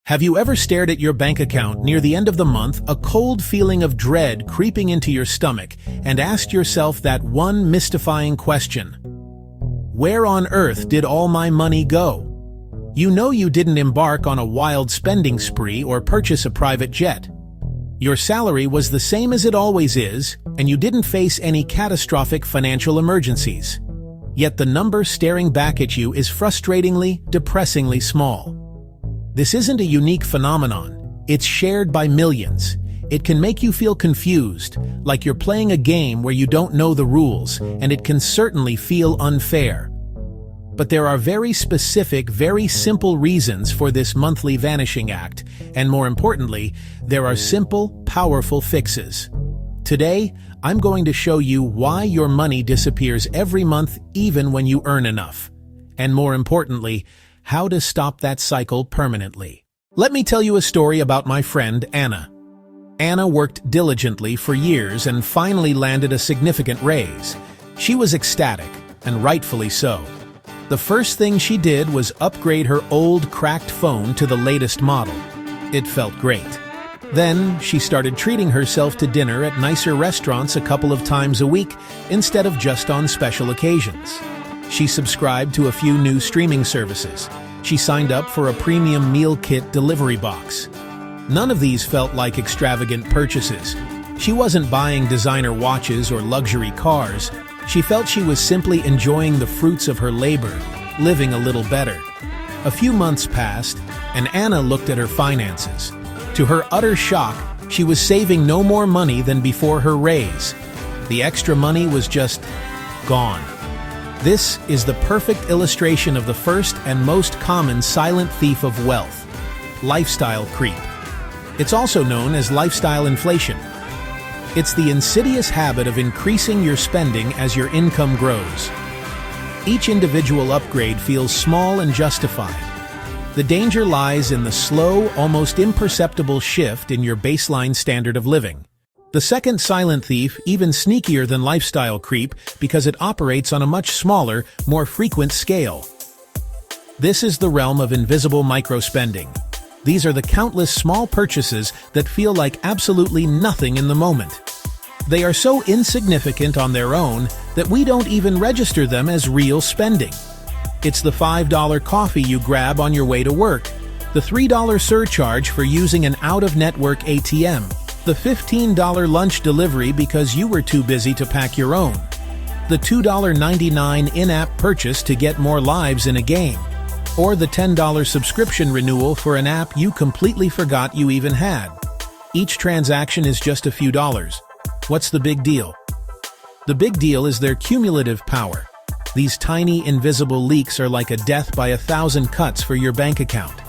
Have you ever stared at your bank account near the end of the month, a cold feeling of dread creeping into your stomach, and asked yourself that one mystifying question? Where on earth did all my money go? You know you didn't embark on a wild spending spree or purchase a private jet. Your salary was the same as it always is, and you didn't face any catastrophic financial emergencies. Yet the number staring back at you is frustratingly, depressingly small. This isn't a unique phenomenon. It's shared by millions. It can make you feel confused, like you're playing a game where you don't know the rules, and it can certainly feel unfair. But there are very specific, very simple reasons for this monthly vanishing act, and more importantly, there are simple, powerful fixes. Today, I'm going to show you why your money disappears every month even when you earn enough. And more importantly, how to stop that cycle permanently. Let me tell you a story about my friend Anna. Anna worked diligently for years and finally landed a significant raise. She was ecstatic, and rightfully so. The first thing she did was upgrade her old cracked phone to the latest model. It felt great. Then she started treating herself to dinner at nicer restaurants a couple of times a week instead of just on special occasions. She subscribed to a few new streaming services. She signed up for a premium meal kit delivery box. None of these felt like extravagant purchases. She wasn't buying designer watches or luxury cars. She felt she was simply enjoying the fruits of her labor, living a little better. A few months passed, and Anna looked at her finances. To her utter shock, she was saving no more money than before her raise. The extra money was just gone. This is the perfect illustration of the first and most common silent thief of wealth: lifestyle creep. It's also known as lifestyle inflation. It's the insidious habit of increasing your spending as your income grows. Each individual upgrade feels small and justified. The danger lies in the slow, almost imperceptible shift in your baseline standard of living. The second silent thief, even sneakier than lifestyle creep because it operates on a much smaller, more frequent scale. This is the realm of invisible microspending. These are the countless small purchases that feel like absolutely nothing in the moment. They are so insignificant on their own that we don't even register them as real spending. It's the $5 coffee you grab on your way to work, the $3 surcharge for using an out-of-network ATM, the $15 lunch delivery because you were too busy to pack your own, the $2.99 in-app purchase to get more lives in a game, or the $10 subscription renewal for an app you completely forgot you even had. Each transaction is just a few dollars. What's the big deal? The big deal is their cumulative power. These tiny, invisible leaks are like a death by 1,000 cuts for your bank account.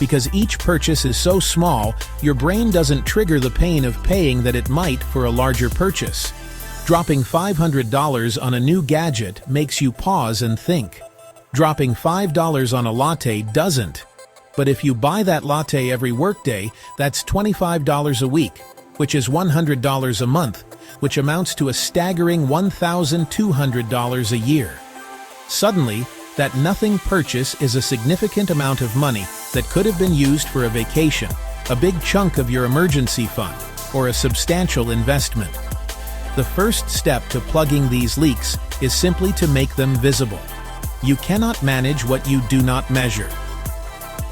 Because each purchase is so small, your brain doesn't trigger the pain of paying that it might for a larger purchase. Dropping $500 on a new gadget makes you pause and think. Dropping $5 on a latte doesn't. But if you buy that latte every workday, that's $25 a week, which is $100 a month, which amounts to a staggering $1,200 a year. Suddenly, that nothing purchase is a significant amount of money that could have been used for a vacation, a big chunk of your emergency fund, or a substantial investment. The first step to plugging these leaks is simply to make them visible. You cannot manage what you do not measure.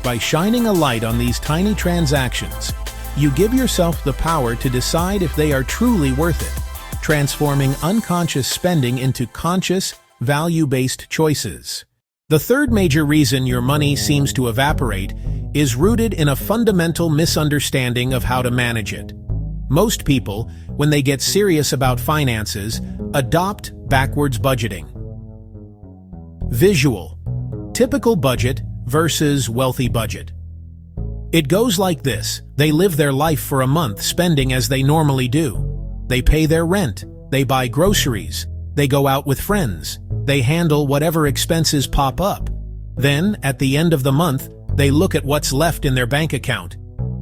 By shining a light on these tiny transactions, you give yourself the power to decide if they are truly worth it, transforming unconscious spending into conscious, value-based choices. The third major reason your money seems to evaporate is rooted in a fundamental misunderstanding of how to manage it. Most people, when they get serious about finances, adopt backwards budgeting. Visual: typical budget versus wealthy budget. It goes like this. They live their life for a month spending as they normally do. They pay their rent, they buy groceries, they go out with friends, they handle whatever expenses pop up. Then, at the end of the month, they look at what's left in their bank account.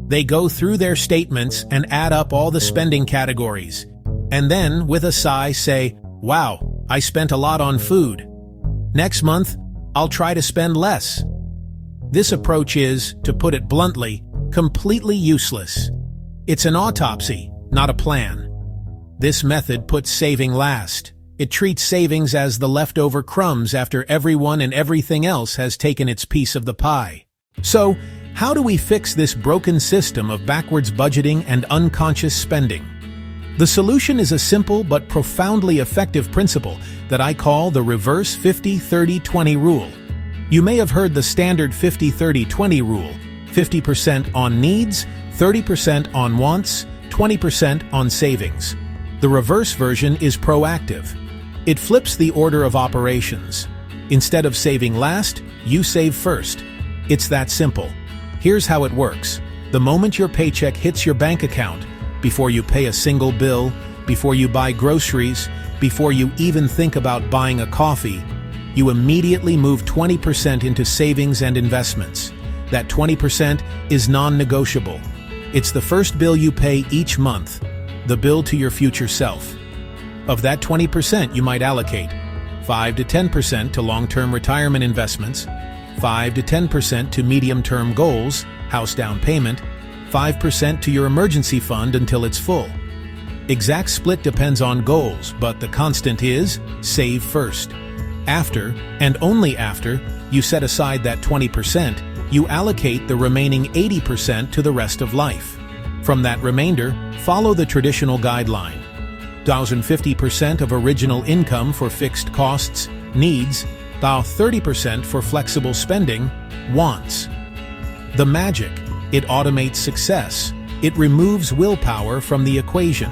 They go through their statements and add up all the spending categories. And then, with a sigh, say, "Wow, I spent a lot on food. Next month, I'll try to spend less." This approach is, to put it bluntly, Completely useless. It's an autopsy, not a plan. This method puts saving last. It treats savings as the leftover crumbs after everyone and everything else has taken its piece of the pie. So, how do we fix this broken system of backwards budgeting and unconscious spending? The solution is a simple but profoundly effective principle that I call the reverse 50-30-20 rule. You may have heard the standard 50-30-20 rule: 50% on needs, 30% on wants, 20% on savings. The reverse version is proactive. It flips the order of operations. Instead of saving last, you save first. It's that simple. Here's how it works. The moment your paycheck hits your bank account, before you pay a single bill, before you buy groceries, before you even think about buying a coffee, you immediately move 20% into savings and investments. That 20% is non-negotiable. It's the first bill you pay each month, the bill to your future self. Of that 20%, you might allocate 5 to 10% to long-term retirement investments, 5 to 10% to medium-term goals, house down payment, 5% to your emergency fund until it's full. Exact split depends on goals, but the constant is save first. After, and only after, you set aside that 20%, you allocate the remaining 80% to the rest of life. From that remainder, follow the traditional guideline. 50% of original income for fixed costs, needs, 30% for flexible spending, wants. The magic: it automates success. It removes willpower from the equation.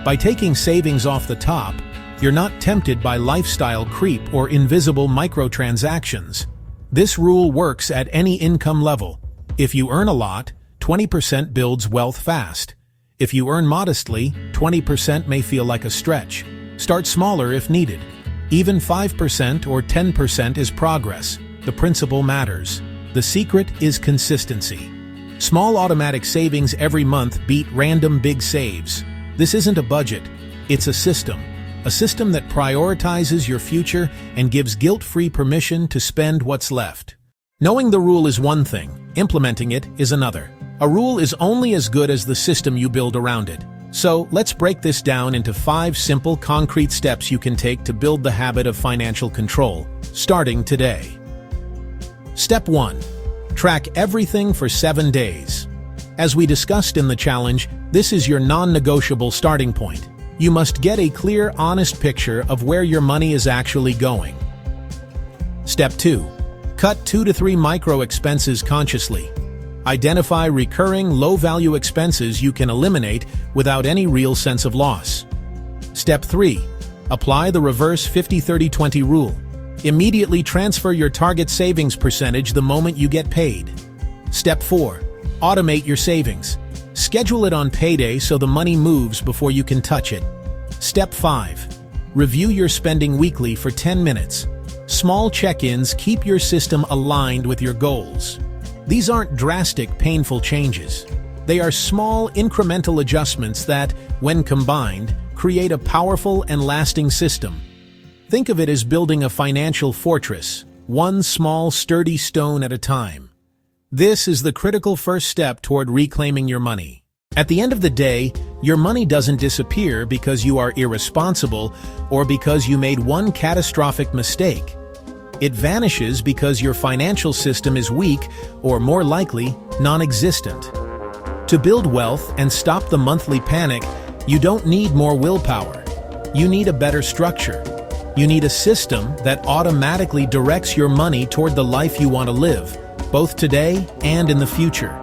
By taking savings off the top, you're not tempted by lifestyle creep or invisible microtransactions. This rule works at any income level. If you earn a lot, 20% builds wealth fast. If you earn modestly, 20% may feel like a stretch. Start smaller if needed. Even 5% or 10% is progress. The principle matters. The secret is consistency. Small automatic savings every month beat random big saves. This isn't a budget, it's a system that prioritizes your future and gives guilt-free permission to spend what's left. Knowing the rule is one thing, implementing it is another. A rule is only as good as the system you build around it. So let's break this down into 5 simple, concrete steps you can take to build the habit of financial control, starting today. Step 1. Track everything for 7 days. As we discussed in the challenge, this is your non-negotiable starting point. You must get a clear, honest picture of where your money is actually going. Step 2. Cut 2 to 3 micro-expenses consciously. Identify recurring, low-value expenses you can eliminate without any real sense of loss. Step 3. Apply the reverse 50-30-20 rule. Immediately transfer your target savings percentage the moment you get paid. Step 4. Automate your savings. Schedule it on payday so the money moves before you can touch it. Step 5. Review your spending weekly for 10 minutes. Small check-ins keep your system aligned with your goals. These aren't drastic, painful changes. They are small, incremental adjustments that, when combined, create a powerful and lasting system. Think of it as building a financial fortress, one small, sturdy stone at a time. This is the critical first step toward reclaiming your money. At the end of the day, your money doesn't disappear because you are irresponsible or because you made one catastrophic mistake. It vanishes because your financial system is weak, or more likely, non-existent. To build wealth and stop the monthly panic, you don't need more willpower. You need a better structure. You need a system that automatically directs your money toward the life you want to live, both today and in the future.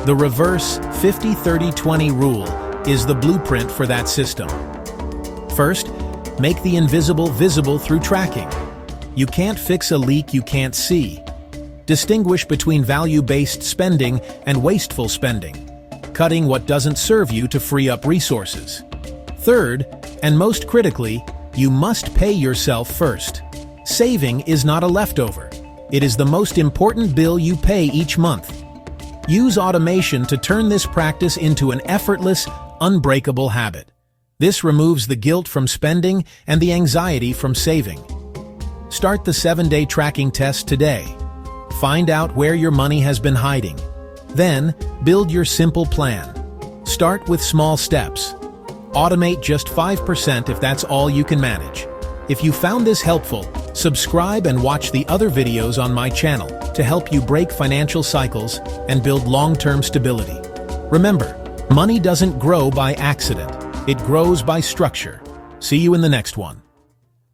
The reverse 50-30-20 rule is the blueprint for that system. First, make the invisible visible through tracking. You can't fix a leak you can't see. Distinguish between value-based spending and wasteful spending, cutting what doesn't serve you to free up resources. Third, and most critically, you must pay yourself first. Saving is not a leftover. It is the most important bill you pay each month. Use automation to turn this practice into an effortless, unbreakable habit. This removes the guilt from spending and the anxiety from saving. Start the 7-day tracking test today. Find out where your money has been hiding. Then, Build your simple plan. Start with small steps. Automate just 5% if that's all you can manage. If you found this helpful, subscribe and watch the other videos on my channel to help you break financial cycles and build long-term stability. Remember, money doesn't grow by accident. It grows by structure. See you in the next one.